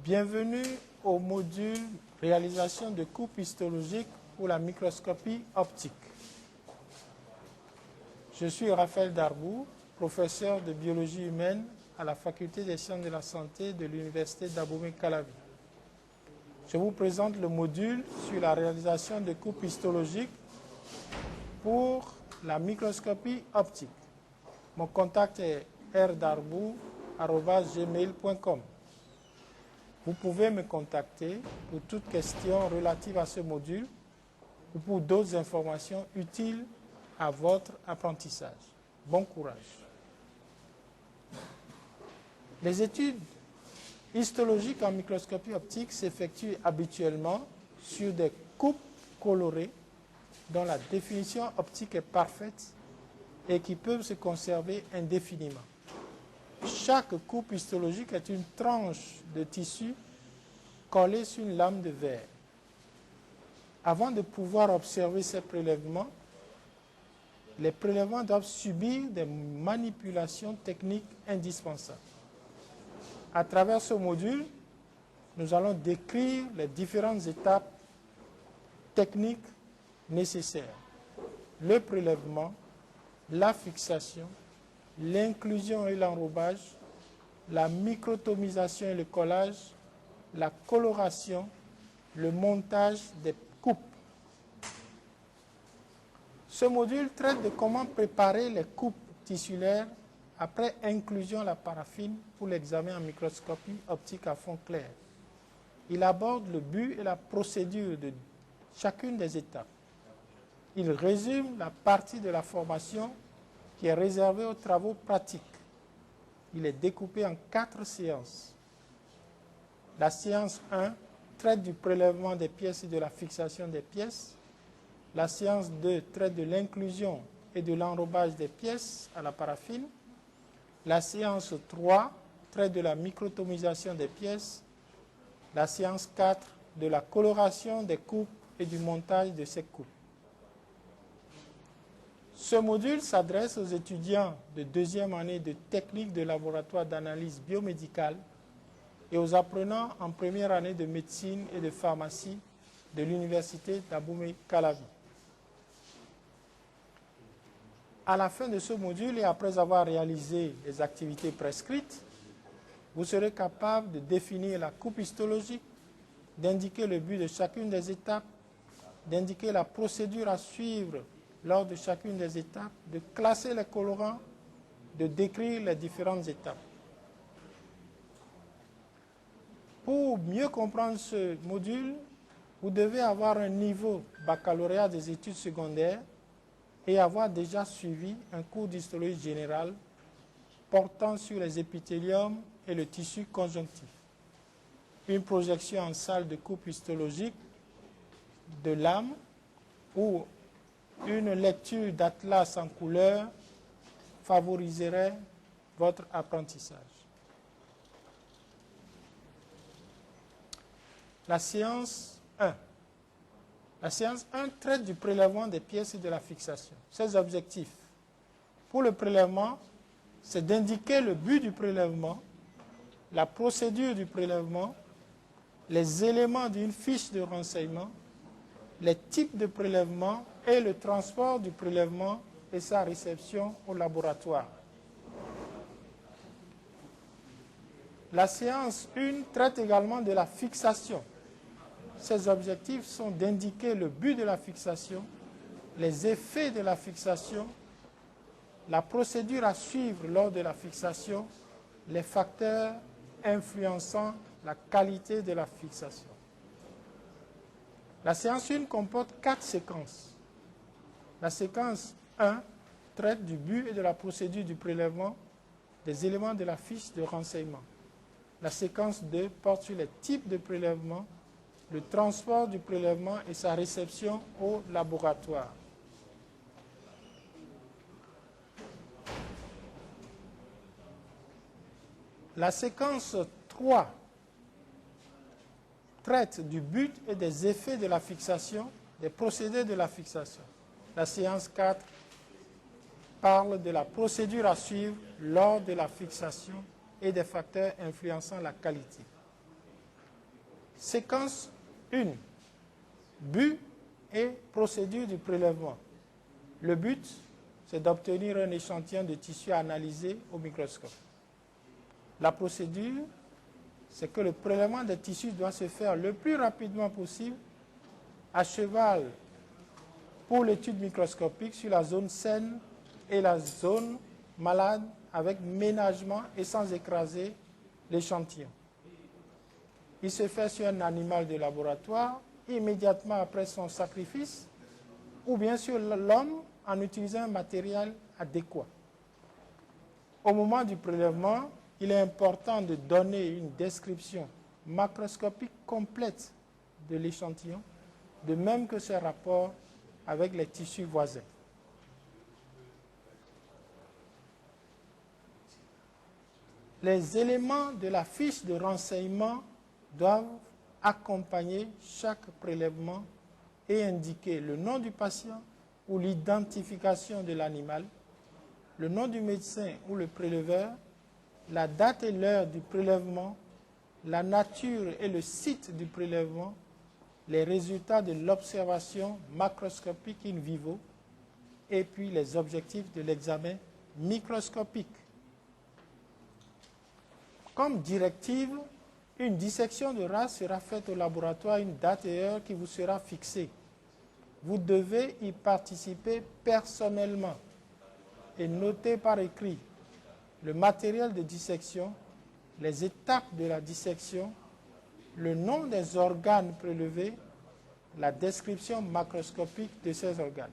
Bienvenue au module réalisation de coupes histologiques pour la microscopie optique. Je suis Raphaël Darbou, professeur de biologie humaine à la faculté des sciences de la santé de l'université d'Abomey-Calavi. Je vous présente le module sur la réalisation de coupes histologiques pour la microscopie optique. Mon contact est rdarbou@gmail.com. Vous pouvez me contacter pour toute question relative à ce module ou pour d'autres informations utiles à votre apprentissage. Bon courage. Les études histologiques en microscopie optique s'effectuent habituellement sur des coupes colorées dont la définition optique est parfaite et qui peuvent se conserver indéfiniment. Chaque coupe histologique est une tranche de tissu collée sur une lame de verre. Avant de pouvoir observer ces prélèvements, les prélèvements doivent subir des manipulations techniques indispensables. À travers ce module, nous allons décrire les différentes étapes techniques nécessaires. Le prélèvement, la fixation, l'inclusion et l'enrobage, la microtomisation et le collage, la coloration, le montage des coupes. Ce module traite de comment préparer les coupes tissulaires après inclusion à la paraffine pour l'examen en microscopie optique à fond clair. Il aborde le but et la procédure de chacune des étapes. Il résume la partie de la formation qui est réservée aux travaux pratiques. Il est découpé en 4 séances. La séance 1 traite du prélèvement des pièces et de la fixation des pièces. La séance 2 traite de l'inclusion et de l'enrobage des pièces à la paraffine. La séance 3 traite de la microtomisation des pièces. La séance 4 de la coloration des coupes et du montage de ces coupes. Ce module s'adresse aux étudiants de deuxième année de technique de laboratoire d'analyse biomédicale et aux apprenants en première année de médecine et de pharmacie de l'université d'Abomey-Calavi. À la fin de ce module et après avoir réalisé les activités prescrites, vous serez capable de définir la coupe histologique, d'indiquer le but de chacune des étapes, d'indiquer la procédure à suivre lors de chacune des étapes, de classer les colorants, de décrire les différentes étapes. Pour mieux comprendre ce module, vous devez avoir un niveau baccalauréat des études secondaires et avoir déjà suivi un cours d'histologie générale portant sur les épithéliums et le tissu conjonctif. Une projection en salle de coupe histologique de lame ou une lecture d'atlas en couleur favoriserait votre apprentissage. La séance 1. La séance 1 traite du prélèvement des pièces et de la fixation. Ses objectifs. Pour le prélèvement, c'est d'indiquer le but du prélèvement, la procédure du prélèvement, les éléments d'une fiche de renseignement, les types de prélèvement et le transport du prélèvement et sa réception au laboratoire. La séance 1 traite également de la fixation. Ses objectifs sont d'indiquer le but de la fixation, les effets de la fixation, la procédure à suivre lors de la fixation, les facteurs influençant la qualité de la fixation. La séance 1 comporte 4 séquences. La séquence 1 traite du but et de la procédure du prélèvement des éléments de la fiche de renseignement. La séquence 2 porte sur les types de prélèvement, le transport du prélèvement et sa réception au laboratoire. La séquence 3 traite du but et des effets de la fixation, des procédés de la fixation. La séance 4 parle de la procédure à suivre lors de la fixation et des facteurs influençant la qualité. Séquence 1. But et procédure du prélèvement. Le but, c'est d'obtenir un échantillon de tissu analysé au microscope. La procédure, c'est que le prélèvement des tissus doit se faire le plus rapidement possible à cheval pour l'étude microscopique sur la zone saine et la zone malade avec ménagement et sans écraser l'échantillon. Il se fait sur un animal de laboratoire immédiatement après son sacrifice ou bien sur l'homme en utilisant un matériel adéquat. Au moment du prélèvement, il est important de donner une description macroscopique complète de l'échantillon, de même que ses rapports avec les tissus voisins. Les éléments de la fiche de renseignement doivent accompagner chaque prélèvement et indiquer le nom du patient ou l'identification de l'animal, le nom du médecin ou le préleveur, la date et l'heure du prélèvement, la nature et le site du prélèvement, les résultats de l'observation macroscopique in vivo et puis les objectifs de l'examen microscopique. Comme directive, une dissection de race sera faite au laboratoire à une date et heure qui vous sera fixée. Vous devez y participer personnellement et noter par écrit le matériel de dissection, les étapes de la dissection, le nom des organes prélevés, la description macroscopique de ces organes.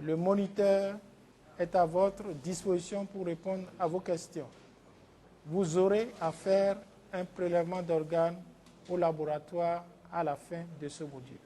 Le moniteur est à votre disposition pour répondre à vos questions. Vous aurez à faire un prélèvement d'organes au laboratoire à la fin de ce module.